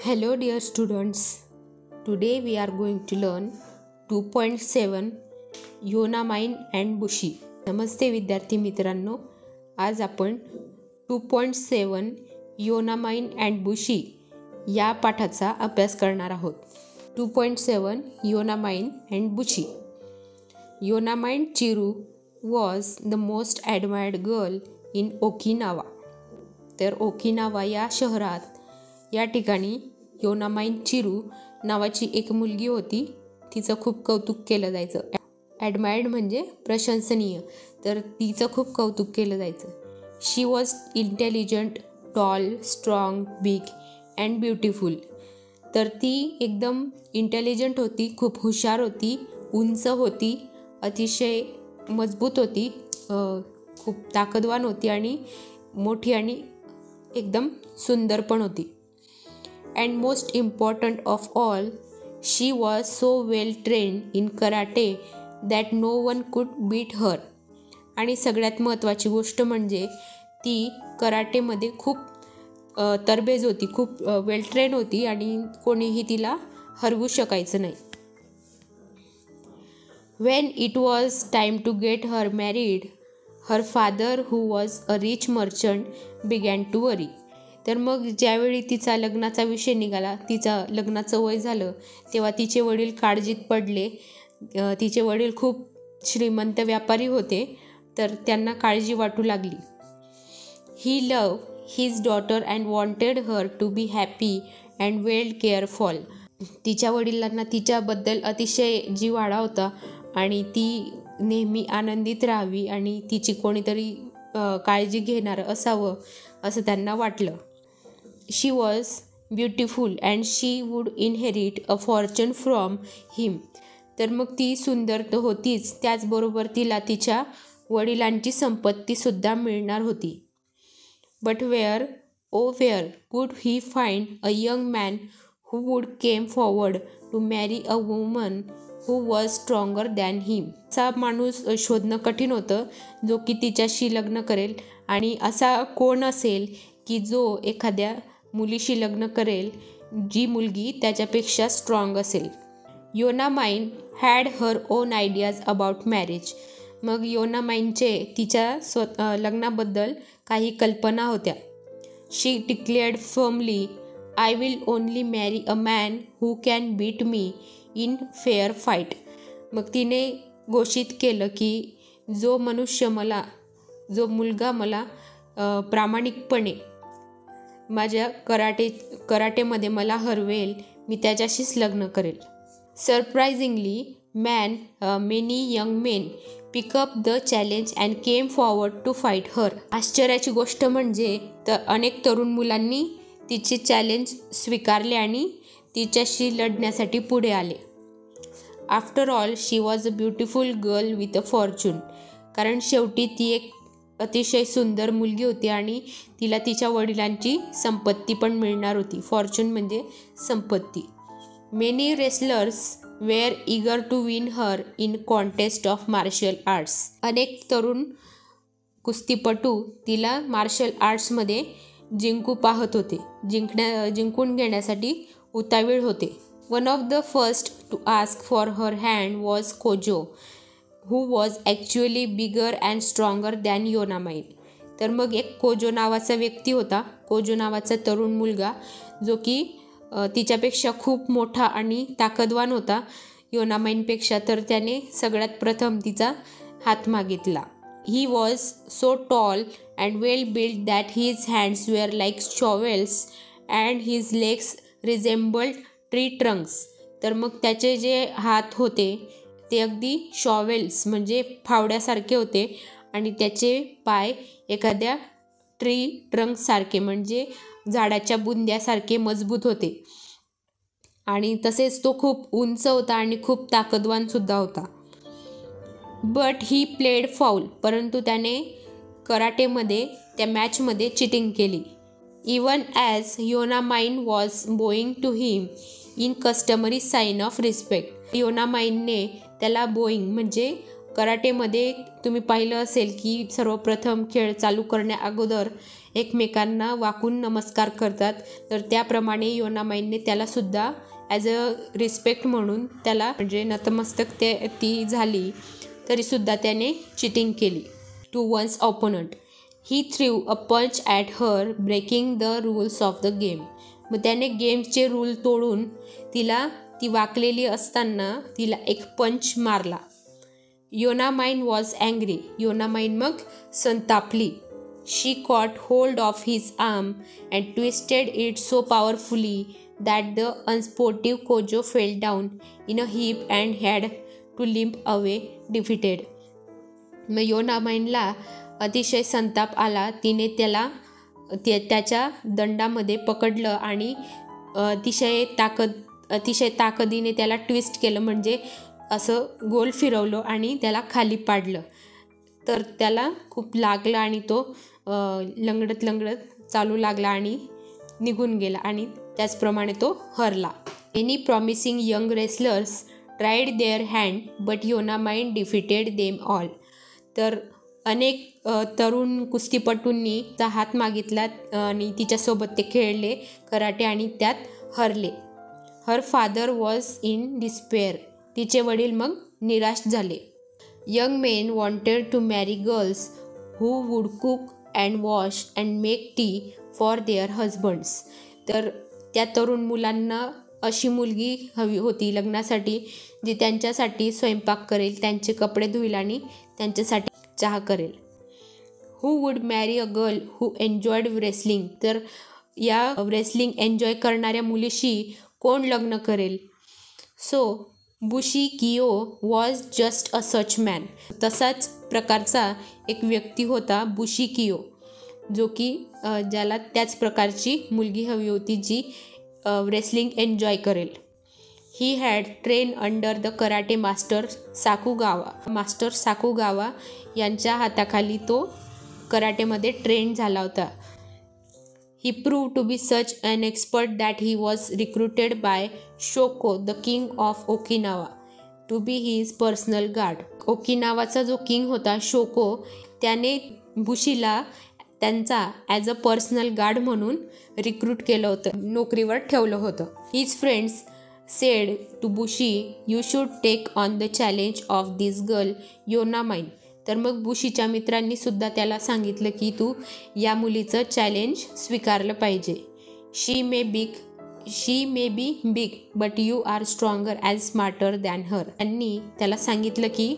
Hello, dear students. Today we are going to learn 2.7 Yonamine and बुशी. नमस्ते विद्यार्थी मित्रांनो. आज आपण 2.7 योनामाइन अँड बुशी या पाठाचा अभ्यास करणार आहोत. 2.7 Yonamine and Bushi. Yonamine Chiru was the most admired girl in Okinawa. तर ओकिनावा या शहरात या ठिकाणी योनामाइन चिरू नावाची एक मुलगी होती. तिचं खूप कौतुक केलं जायचं. ॲडमायर्ड म्हणजे प्रशंसनीय, तर तिचं खूप कौतुक केलं जायचं. She was intelligent, tall, strong, big and beautiful. तर ती एकदम इंटेलिजंट होती, खूप हुशार होती, उंच होती, अतिशय मजबूत होती, खूप ताकदवान होती आणि मोठी आणि एकदम सुंदर पण होती. And most important of all, she was so well trained in karate that no one could beat her. आणि सगळ्यात महत्त्वाची गोष्ट म्हणजे ती कराटेमध्ये खूप तरबेज होती, खूप वेल ट्रेन होती आणि कोणीही तिला हरवू शकायचं नाही. When it was time to get her married, her father, who was a rich merchant, began to worry. तर मग ज्यावेळी तिचा लग्नाचा विषय निघाला, तिचं लग्नाचं वय झालं, तेव्हा तिचे वडील काळजीत पडले. तिचे वडील खूप श्रीमंत व्यापारी होते, तर त्यांना काळजी वाटू लागली. He love his daughter and wanted her to be happy and well careful. तिच्या वडिलांना तिच्याबद्दल अतिशय जीव आला होता आणि ती नेहमी आनंदित राहावी आणि तिची कोणीतरी काळजी घेणारं असावं असं त्यांना वाटलं. She was beautiful and she would inherit a fortune from him. तर मग ती सुंदर तर होतीच, त्याचबरोबर तिला तिच्या वडिलांची संपत्तीसुद्धा मिळणार होती. But where could he find a young man who would came forward to marry a woman who was stronger than him. असा माणूस शोधणं कठीण होतं जो की तिच्याशी लग्न करेल, आणि असा कोण असेल की जो एखाद्या मुलीशी लग्न करेल जी मुलगी त्याच्यापेक्षा स्ट्रॉंग असेल. Yonamine had her own ideas about marriage. मग योनामाइनचे तिच्या लग्नाबद्दल काही कल्पना होत्या. She declared firmly, I will only marry a man who can beat me in fair fight. मग तिने घोषित केलं की जो मुलगा मला प्रामाणिकपणे माझ्या कराटेमध्ये मला हरवेल, मी त्याच्याशीच लग्न करेल. Surprisingly many young men pick up the challenge and came forward to fight her. आश्चर्याची गोष्ट म्हणजे अनेक तरुण मुलांनी तिचे चॅलेंज स्वीकारले आणि तिच्याशी लढण्यासाठी पुढे आले. After all she was a beautiful girl with a Fortune. कारण शेवटी ती एक अतिशय सुंदर मुलगी होती आणि तिला तिच्या वडिलांची संपत्ती पण मिळणार होती. फॉर्च्यून म्हणजे संपत्ती. Many wrestlers were eager to win her in contest of martial arts. अनेक तरुण कुस्तीपटू तिला मार्शल आर्ट्समध्ये जिंकू पाहत होते, जिंकून घेण्यासाठी उतावीळ होते. One of the first to ask for her hand was Kojo, who was actually bigger and stronger than Yonamine. तर मग एक कोजो नावाचा व्यक्ती होता, कोजो नावाचा तरुण मुलगा, जो की तिच्यापेक्षा खूप मोठा आणि ताकदवान होता योनामाइनपेक्षा. तर त्याने सगळ्यात प्रथम तिचा हात मागितला. He was so tall and well build that his hands were like shovels and his legs resembled tree trunks. तर मग त्याचे जे हात होते ते अगदी शॉवेल्स म्हणजे फावड्यासारखे होते आणि त्याचे पाय एखाद्या ट्री ट्रंकसारखे म्हणजे झाडाच्या बुंद्यासारखे मजबूत होते. आणि तसेच तो खूप उंच होता आणि खूप ताकदवानसुद्धा होता. But he played foul. परंतु त्याने कराटेमध्ये त्या मॅचमध्ये चिटिंग केली. Even as Yonamine was bowing to him in customary sign of respect. योनामाइनने त्याला बोईंग म्हणजे कराटेमध्ये तुम्ही पाहिलं असेल की सर्वप्रथम खेळ चालू करण्या अगोदर एकमेकांना वाकून नमस्कार करतात, तर त्याप्रमाणे योनामाईने त्यालासुद्धा ॲज अ रिस्पेक्ट म्हणून त्याला म्हणजे नतमस्तक ती झाली, तरीसुद्धा त्याने चिटिंग केली. To one's opponent he threw a punch at her breaking the rules of the game. मग त्याने गेमचे रूल तोडून ती वाकलेली असताना तिला एक पंच मारला. योनामाईन वॉज अँग्री. योनामाईन मग संतापली. She caught hold of his arm and twisted it so powerfully that the unsportive Kojo fell down in a heap and had to limp away defeated. मग योनामाईनला अतिशय संताप आला. तिने त्याला त्याच्या दंडामध्ये पकडलं आणि अतिशय ताकदीने त्याला ट्विस्ट केलं, म्हणजे असं गोल फिरवलं आणि त्याला खाली पाडलं. तर त्याला खूप लागलं आणि तो लंगडत चालू लागला आणि निघून गेला आणि त्याचप्रमाणे तो हरला. Any promising young wrestlers tried their hand but Yonamine defeated them all. तर अनेक तरुण कुस्तीपटूंनी चा हात मागितला आणि तिच्यासोबत ते खेळले कराटे आणि त्यात हरले. Her father was in despair. तिचे वडील मग निराश झाले. Young men wanted to marry girls who would cook and wash and make tea for their husbands. तर त्या तरुण मुलांना अशी मुलगी हवी होती लग्नासाठी जी त्यांच्यासाठी स्वयंपाक करेल, त्यांचे कपडे धुईल आणि त्यांच्यासाठी चहा करेल. हू वूड मॅरी a girl who enjoyed wrestling. तर या रेसलिंग एन्जॉय करणाऱ्या मुलीशी कोण लग्न करेल? सो बुशी कियो was just a such man. तसाच प्रकारचा एक व्यक्ती होता बुशी कियो, जो की ज्याला त्याच प्रकारची मुलगी हवी होती जी रेसलिंग एन्जॉय करेल. He had train under the karate master Sakugawa यांच्या हाताखाली तो कराटेमध्ये ट्रेन झाला होता. He prove to be such an expert that he was recruited by Shoko the king of Okinawa to be his personal guard. ओकिनावाचा जो king होता Shoko, त्याने बुशीला त्यांचा ॲज अ पर्सनल गार्ड म्हणून रिक्रूट केलं होतं, नोकरीवर ठेवलं होतं. His friends said to Bushi you should take on the challenge of this girl Yonamine. तर मग बुशीच्या मित्रांनी सुद्धा त्याला सांगितलं की तू या मुलीचं चॅलेंज स्वीकारलं पाहिजे. She may be big but you are stronger as smarter than her. त्यांनी त्याला सांगितलं की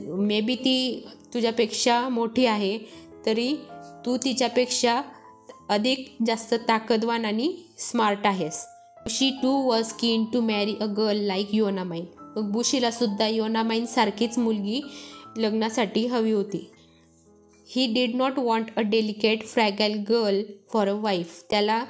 मे बी ती तुझ्यापेक्षा मोठी आहे, तरी तू तिच्यापेक्षा अधिक जास्त ताकदवान आणि स्मार्ट आहेस. Bushi too was keen to marry a girl like योनामाईन. मग बुशीला सुद्धा योनामाईन सारखीच मुलगी लग्नासाठी हवी होती. He did not want a delicate fragile girl for a wife. त्याला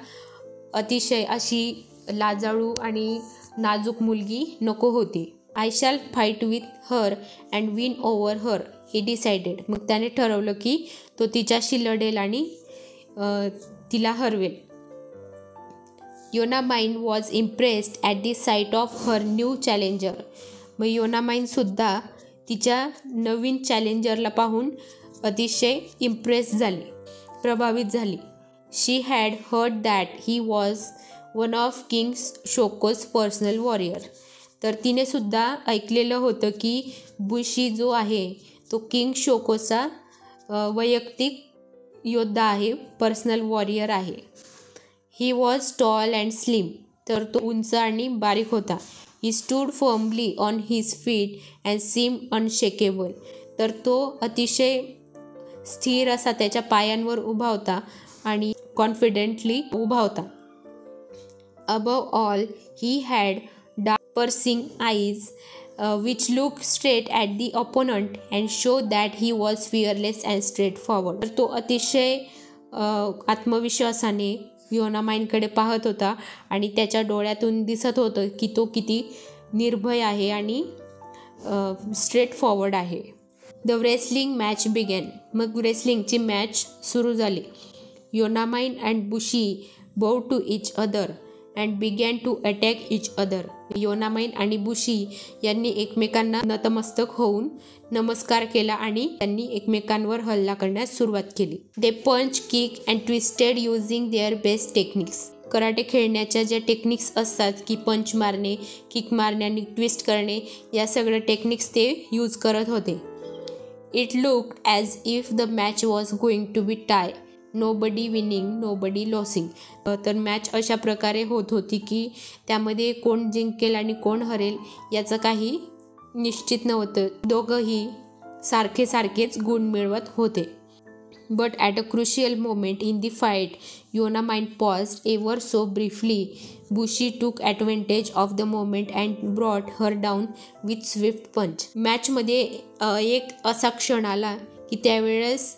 अतिशय अशी लाजाळू आणि नाजूक मुलगी नको होती. I shall fight with her and win over her he decided. मग त्याने ठरवलं की तो तिच्याशी लढेल आणि तिला हरवेल. Yonamine was impressed at the sight of her new challenger. मग योनामाईनसुद्धा तिच्या नवीन चॅलेंजरला पाहून अतिशय इम्प्रेस झाली, प्रभावित झाली. She had heard that he was one of king Shoko's personal warrior. तर तिने सुद्धा ऐकलेलं होतं की बुशी जो आहे तो किंग शोकोचा वैयक्तिक योद्धा आहे, पर्सनल वॉरियर आहे. He was tall and slim. तर तो उंच आणि बारीक होता. He stood firmly on his feet and seem unshakeable. तर तो अतिशय स्थिर असा त्याच्या पायांवर उभा होता आणि कॉन्फिडेंटली उभा होता. Above all he had dark pursuing eyes which looked straight at the opponent and showed that he was fearless and straightforward. तर तो अतिशय आत्मविश्वासाने योनामाईनकडे पाहत होता आणि त्याच्या डोळ्यातून दिसत होतं की तो किती निर्भय आहे आणि स्ट्रेट फॉरवर्ड आहे. The wrestling match began. मग रेसलिंगची मॅच सुरू झाली. Yonamine and Bushi bow to each other and began to attack each other. Yonamine आणि बुशी यांनी एकमेकांना नतमस्तक होऊन नमस्कार केला आणि त्यांनी एकमेकांवर हल्ला करण्यास सुरुवात केली. They punch, kick and twisted using their best techniques. Karate खेळण्याच्या ज्या टेक्निक्स असतात की पंच मारणे, किक मारणे आणि ट्विस्ट करणे, या सगळ्या टेक्निक्स ते यूज करत होते. It looked as if the match was going to be tie, nobody winning nobody losing. तर मॅच अशा प्रकारे होत होती की त्यामध्ये कोण जिंकेल आणि कोण हरेल याचं काही निश्चित नव्हतं. दोघंही सारखेच गुण मिळवत होते. But at a crucial moment in the fight, Yonamine paused ever so briefly. Bushi took advantage of the moment and brought her down with swift punch. मॅचमध्ये एक असा क्षण आला की त्यावेळेस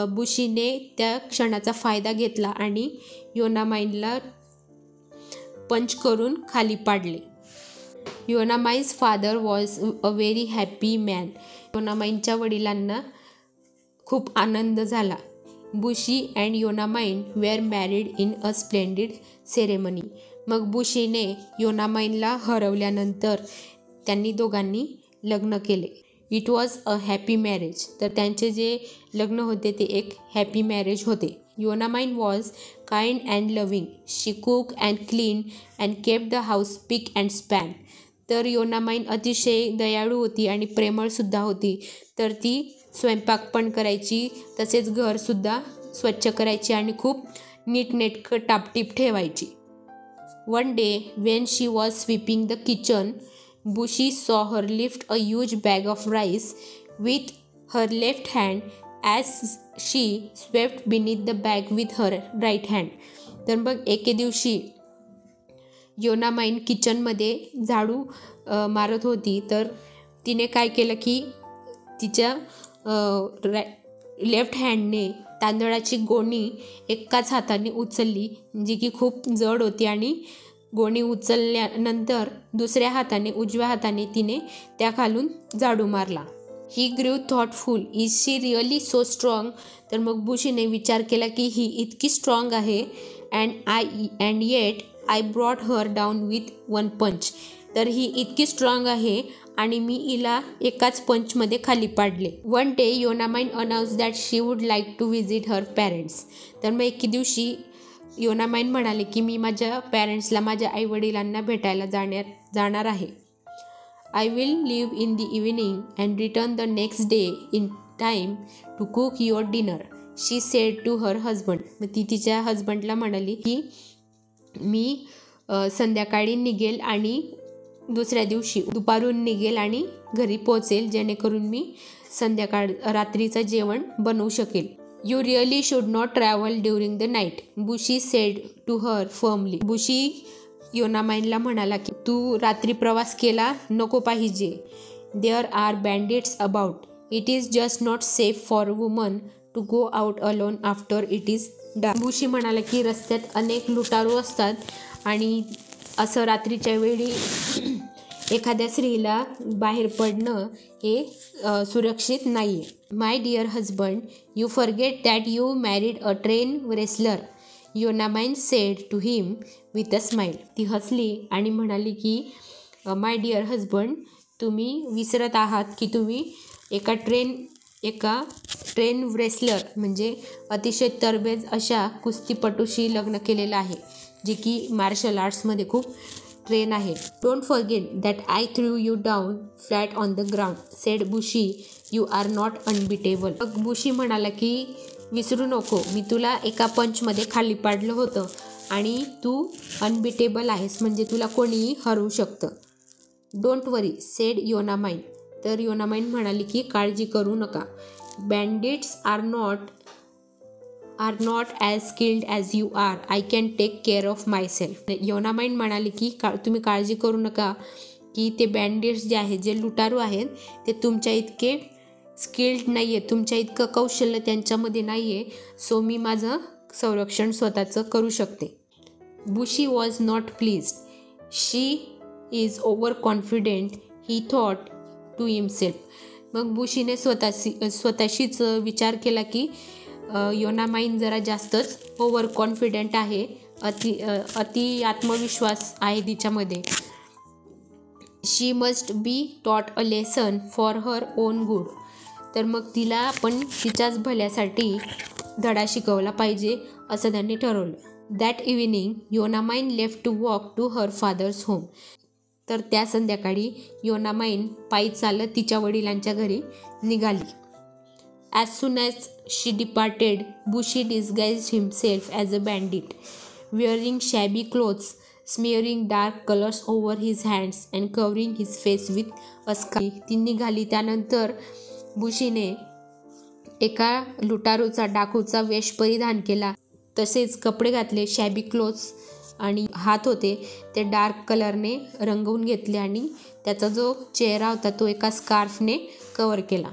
बुशीने त्या क्षणाचा फायदा घेतला आणि योनामाइनला पंच करून खाली पाडले. Yonamine's father was a very happy man. योनामाइनच्या वडिलांना खूप आनंद झाला. Bushi and Yonamine were married in a splendid ceremony. मग बुशीने योनामाइनला हरवल्यानंतर त्यांनी दोघांनी लग्न केले. It was a happy marriage. तर त्यांचे जे लग्न होते ते एक हॅपी मॅरेज होते. Yonamine was kind and loving. She cook and clean and kept the house pick and span. तर योनामाइन अतिशय दयाळू होती आणि प्रेमळसुद्धा होती. तर ती स्वयंपाक पण करायची, तसेच घरसुद्धा स्वच्छ करायची आणि खूप नीटनेटकं टापटीप ठेवायची. One day when she was sweeping the kitchen, Bushi saw her lift a huge bag of rice with her left hand as she swept beneath the bag with her right hand. तर मग एके दिवशी योनामाइन किचनमध्ये झाडू मारत होती. तर तिने काय केलं की तिच्या लेफ्ट हँडने तांदळाची गोणी एकाच हाताने उचलली, जी की खूप जड होती, आणि गोणी उचलल्यानंतर दुसऱ्या हाताने, उजव्या हाताने तिने त्या खालून झाडू मारला. He grew thoughtful. Is she really so strong. तर मग बुशीने विचार केला की ही इतकी स्ट्रॉंग आहे and eight I brought her down with one पंच. तर ही इतकी स्ट्रॉंग आहे आणि मी हिला एकाच पंचमध्ये खाली पाडले. One day Yonamine announce that she would like to visit her parents. तर मग एके दिवशी योनामाइन म्हणाले की मी माझ्या पॅरेंट्सला, माझ्या आईवडिलांना भेटायला जाणार आहे. I will leave in the evening and return the next day in time to cook your dinner, she said to her husband. मग ती तिच्या हजबंडला म्हणाली की मी संध्याकाळी निघेल आणि दुसऱ्या दिवशी दुपारून निघेल आणि घरी पोहोचेल, जेणेकरून मी रात्रीचं जेवण बनवू शकेल. You really should not travel during the night, Bushi said to her firmly. Bushi योनामाइनला म्हणाला की तू रात्री प्रवास केला नको पाहिजे. There are bandits about. It is just not safe for woman to go out alone after it is dark. Bushi म्हणाला की रस्त्यात अनेक लुटारू असतात आणि असं रात्रीच्या वेळी एखाद्या स्त्रीला बाहेर पडणं हे सुरक्षित नाही आहे. My dear husband, you forget that you married a train wrestler, Yonamine said to him with a smile. ती हसली आणि म्हणाली की माय डिअर हजबंड, तुम्ही विसरत आहात की तुम्ही एका ट्रेन रेसलर म्हणजे अतिशय तरबेज अशा कुस्तीपटूशी लग्न केलेलं आहे, जे की मार्शल आर्ट्समध्ये खूप ट्रेन आहे. Don't forget that I threw you down flat on the ground, said Bushi, you are not unbeatable. मग बुशी म्हणाला की विसरू नको, मी तुला एका पंचमध्ये खाली पाडलं होतं आणि तू अनबिटेबल आहेस, म्हणजे तुला कोणीही हरवू शकतं. Don't worry, said Yonamine. तर योनामाइन म्हणाली की काळजी करू नका. Bandits are not as skilled as you are, I can take care of myself. Yonamine म्हणाली की तुम्ही काळजी करू नका की ते बँडिट्स जे आहेत, जे लुटारू आहेत, ते तुमच्या इतके स्किल्ड नाही आहे, तुमच्या इतकं कौशल्य त्यांच्यामध्ये नाही आहे, सो मी माझं संरक्षण स्वतःचं करू शकते. Bushi was not pleased. She is over confident, he thought to himself. मग बुशीने स्वतःशीच विचार केला की योनामाइन जरा जास्तच ओव्हर कॉन्फिडेंट आहे अति आत्मविश्वास आहे तिच्यामध्ये. शी must be taught a lesson for her own good. तर मग तिला आपण तिच्याच भल्यासाठी धडा शिकवला पाहिजे असं त्यांनी ठरवलं. That evening Yonamine left to walk to her father's home. तर त्या संध्याकाळी योनामाईन पायी चालत तिच्या वडिलांच्या घरी निघाली. As soon as she departed Bushi disguised himself as a bandit, wearing shabby clothes, smearing dark colors over his hands and covering his face with a scarf. ती निघाली. त्यानंतर बुशीने एका लुटारूचा डाकूचा वेश परिधान केला, तसेच कपडे घातले, शॅबी क्लोथ्स, आणि हात होते ते डार्क कलरने रंगवून घेतले आणि त्याचा जो चेहरा होता तो एका स्कार्फने कवर केला.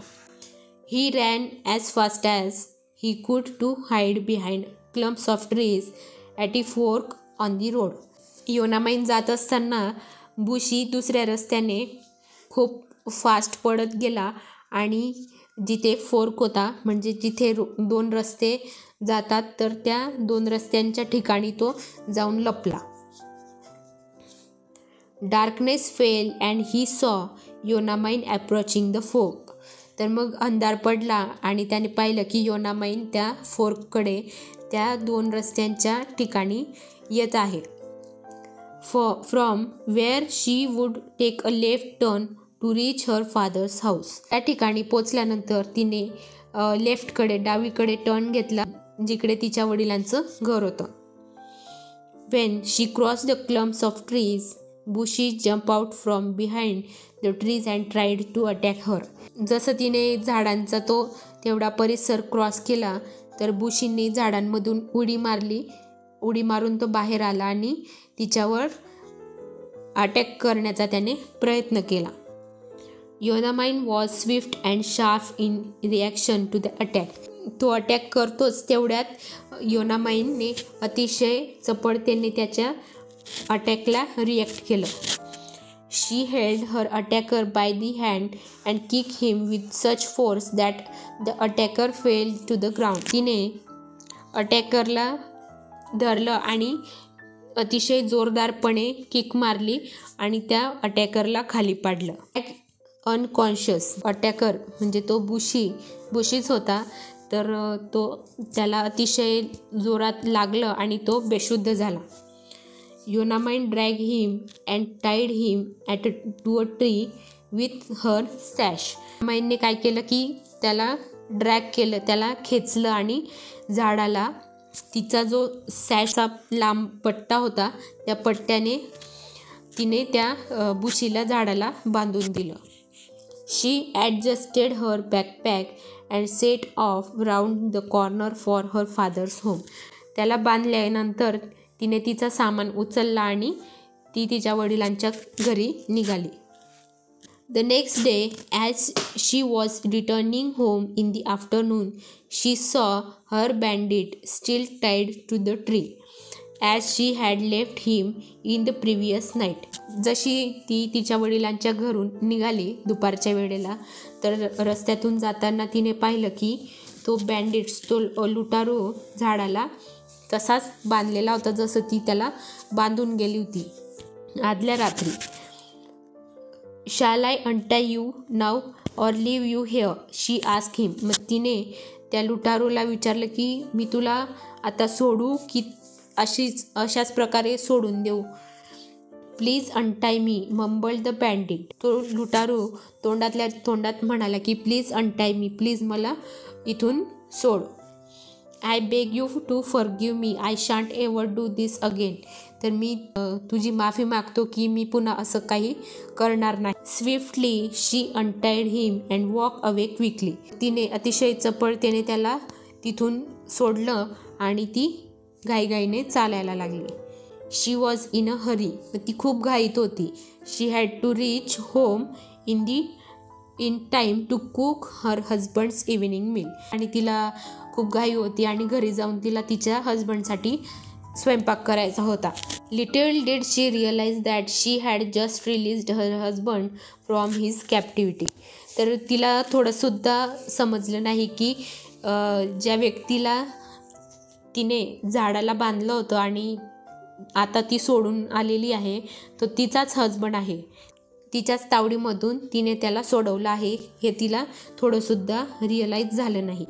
He ran as fast as he could to hide behind clumps of trees at a fork on the road. Yonamine जात असताना बुशी दुसऱ्या रस्त्याने खूप फास्ट पडत गेला आणि जिथे फोर्क होता, म्हणजे जिथे 2 रस्ते जातात, तर त्या 2 रस्त्यांच्या ठिकाणी तो जाऊन लपला. Darkness fail and he saw योनामाईन approaching the fork. तर मग अंधार पडला आणि त्याने पाहिलं की योनामाईन त्या फोर्ककडे, त्या 2 रस्त्यांच्या ठिकाणी येत आहे. From where she would take a left turn to reach her father's house. त्या ठिकाणी पोचल्यानंतर तिने लेफ्टकडे, डावीकडे टर्न घेतला, जिकडे तिच्या वडिलांचं घर होतं. When she cross the clumps of trees Bushi jump out from behind the trees and tried to attack her. जसं तिने झाडांचा तो तेवढा परिसर क्रॉस केला, तर बुशींनी झाडांमधून उडी मारली. उडी मारून तो बाहेर आला आणि तिच्यावर अटॅक करण्याचा त्याने प्रयत्न केला. Yonamine was swift and sharp in reaction to the attack. तो अटॅक करतोच तेवढ्यात योनामाईनने अतिशय चपळतेने त्याच्या अटॅकला रिॲक्ट केलं. She held her attacker by the hand and kick him with such force that the attacker fell to the ground. तिने अटॅकरला धरलं आणि अतिशय जोरदारपणे किक मारली आणि त्या अटॅकरला खाली पाडलं. अनकॉन्शियस. अटॅकर म्हणजे तो बुशीच होता, तर त्याला अतिशय जोरात लागलं आणि तो बेशुद्ध झाला. Yonamine drag him and tied him to a tree with her stash. माईनने काय केलं की त्याला ड्रॅग केलं, त्याला खेचलं आणि झाडाला तिचा जो सॅशचा लांब पट्टा होता त्या पट्ट्याने तिने त्या बुशीला झाडाला बांधून दिलं. She adjusted her backpack and set off round the corner for her father's home. त्याला बांधल्यानंतर तिने तिचा सामान उचलला आणि ती तिच्या वडिलांच्या घरी निघाली. The next day as she was returning home in the afternoon she saw her bandit still tied to the tree as she had left him in the previous night. जशी ती तिच्या वडिलांच्या घरून निघाली दुपारच्या वेळेला, तर रस्त्यातून जाताना तिने पाहिलं की तो बँडिट्स, तो लुटारू झाडाला तसाच बांधलेला होता जसं ती त्याला बांधून गेली होती आदल्या रात्री. Shall I untie you now or leave you here she ask him. मग तिने त्या लुटारूला विचारलं की मी तुला आता सोडू की अशाच प्रकारे सोडून देऊ. Please untie me mumble the bandit. तो लुटारू तोंडातल्या तोंडात म्हणाला की प्लीज अनटाय मी, प्लीज मला इथून सोड. I beg you to forgive me, I shan't ever do this again. तर मी तुझी माफी मागतो की मी पुन्हा असं काही करणार नाही. Swiftly she untied him and walk away quickly. तिने अतिशय चपळतेने त्याला तिथून सोडलं आणि ती घाईघाईने चालायला लागली. She was in a hurry. ती खूप घाईत होती. She had to reach home in time to cook her husband's evening meal. आणि तिला खूप घाई होती आणि घरी जाऊन तिला तिच्या हजबंडसाठी स्वयंपाक करायचा होता. Little did she realize that she had just released her husband from his captivity. तर तिला थोडंसुद्धा समजलं नाही की ज्या व्यक्तीला तिने झाडाला बांधलं होतं आणि आता ती सोडून आलेली आहे तो तिचाच हजबंड आहे. तिच्याच तावडीमधून तिने त्याला सोडवलं आहे हे तिला थोडंसुद्धा रिअलाईज झालं नाही.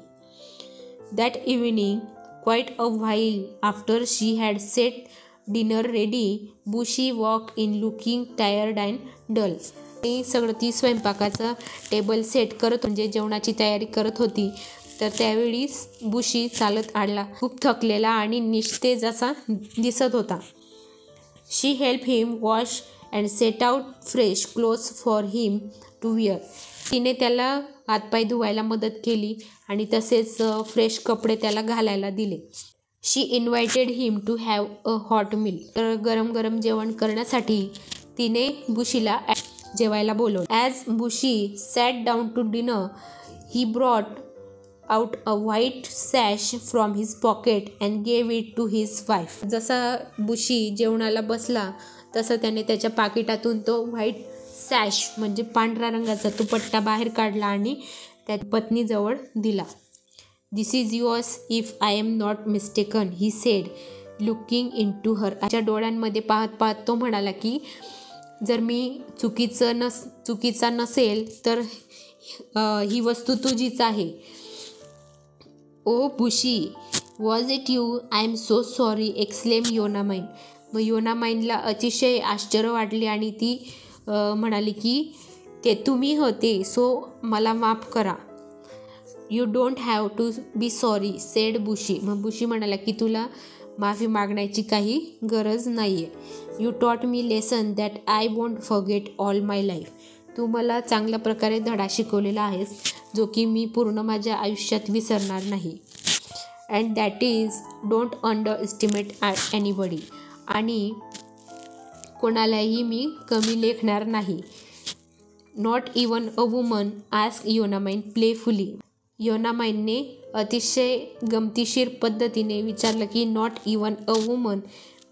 That evening quite a while after she had set dinner ready Bushi walk in looking tired and dull. ती स्वयंपाकाचा टेबल सेट करत म्हणजे जेवणाची तयारी करत होती तर त्यावेळी बुशी चालत आला, खूप थकलेला आणि निस्तेज असा दिसत होता. She help him wash and set out fresh clothes for him to wear. तिने त्याला हातपाय धुवायला मदत केली आणि तसेच फ्रेश कपडे त्याला घालायला दिले. She invited him to have a hot meal. तर गरम गरम जेवण करण्यासाठी तिने बुशीला जेवायला बोलवलं. As Bushi sat down to dinner he brought out a white sash from his pocket and gave it to his wife. जसा बुशी जेवणाला बसला तसं त्याने त्याच्या पाकिटातून तो व्हाईट सॅश म्हणजे पांढऱ्या रंगाचा तो पट्टा बाहेर काढला आणि त्या पत्नीजवळ दिला. This is yours if I am not mistaken he said looking into her. त्याच्या डोळ्यांमध्ये पाहत पाहत तो म्हणाला की जर मी चुकीचा नसेल तर ही वस्तू तुझीच आहे. Oh Bushi was it you? I am so sorry exclaim Yonamine. मग योनामाइनला अतिशय आश्चर्य वाटले आणि ती म्हणाली की ते तुम्ही होते, सो मला माफ करा. You don't have to be sorry said Bushi. मग बुशी म्हणाला की तुला माफी मागण्याची काही गरज नाही आहे. You taught me lesson that I won't forget all my life. तू मला चांगल्या प्रकारे धडा शिकवलेला आहेस जो की मी पूर्ण माझ्या आयुष्यात विसरणार नाही. And that is don't underestimate anybody. आणि कोणालाही मी कमी लेखणार नाही. Not even a woman ask Yonamine playfully. योनामाइनने अतिशय गमतीशीर पद्धतीने विचारलं की नॉट इवन अ वुमन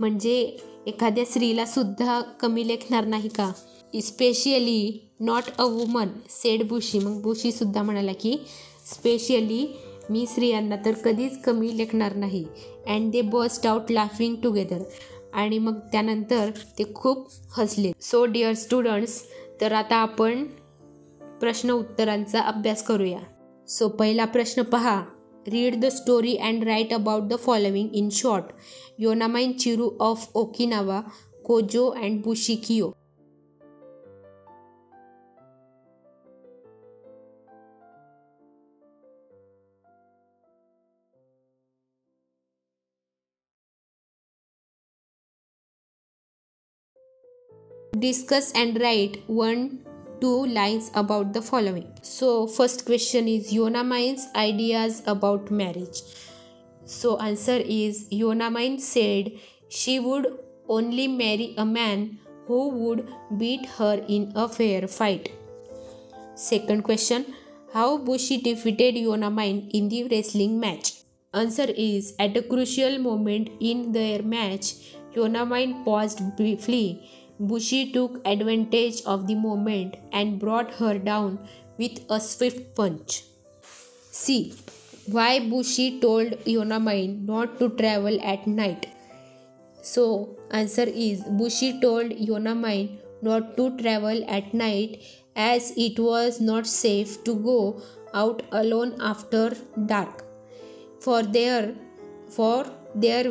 म्हणजे एखाद्या स्त्रीला सुद्धा कमी लेखणार नाही का? Specially not a woman said Bushi. मग बुशीसुद्धा म्हणाला की स्पेशली मी स्त्रियांना तर कधीच कमी लेखणार नाही. And they burst out laughing together. आणि मग त्यानंतर ते खूप हसले. सो डिअर स्टुडंट्स, तर आता आपण प्रश्न उत्तरांचा अभ्यास करूया. सो पहिला प्रश्न पहा. Read the story and write about the following in short. Yonamine Chiru of Okinawa, Kojo and Bushikiyo. Discuss and write 1-2 lines about the following. So first question is Yonamain's ideas about marriage. So answer is Yonamain said she would only marry a man who would beat her in a fair fight. Second question, how Bushi defeated Yonamain in the wrestling match? Answer is at a crucial moment in their match, Yonamain paused briefly. Bushi took advantage of the moment and brought her down with a swift punch. C. Why Bushi told Yonamain not to travel at night? So, answer is Bushi told Yonamain not to travel at night as it was not safe to go out alone after dark, for there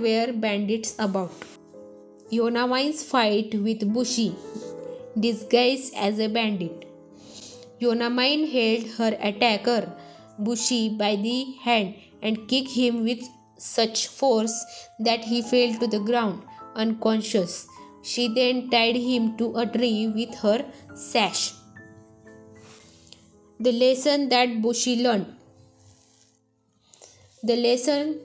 were bandits about. Yonamain's fight with Bushi, disguised as a bandit. Yonamain held her attacker Bushi by the hand and kicked him with such force that he fell to the ground unconscious. She then tied him to a tree with her sash. The lesson that Bushi learned. The lesson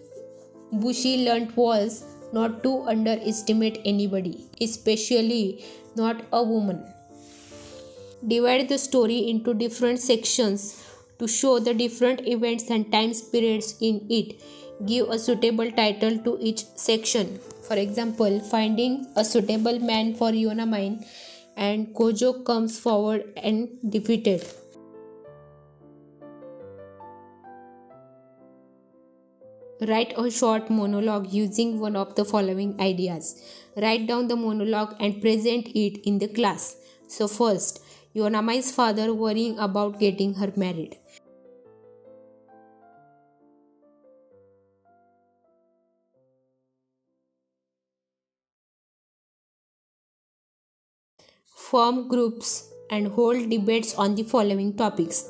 Bushi learned was not to underestimate anybody, especially not a woman. Divide the story into different sections to show the different events and time periods in it. Give a suitable title to each section. For example, finding a suitable man for Yonamain and Kojo comes forward and defeated. Write a short monologue using one of the following ideas. Write down the monologue and present it in the class. So first, Yonamai's father worrying about getting her married. Form groups and hold debates on the following topics.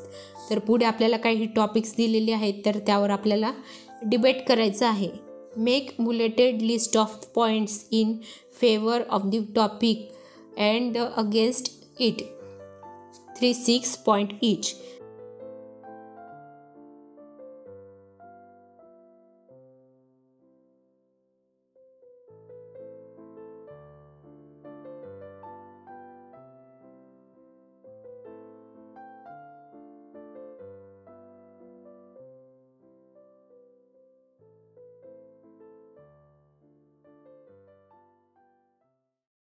तर पुढे आपल्याला काही topics दिलेले आहेत, तर त्यावर आपल्याला debate करायचं आहे. Make bulleted list of points in favour of the topic and against it. 3-6 point each.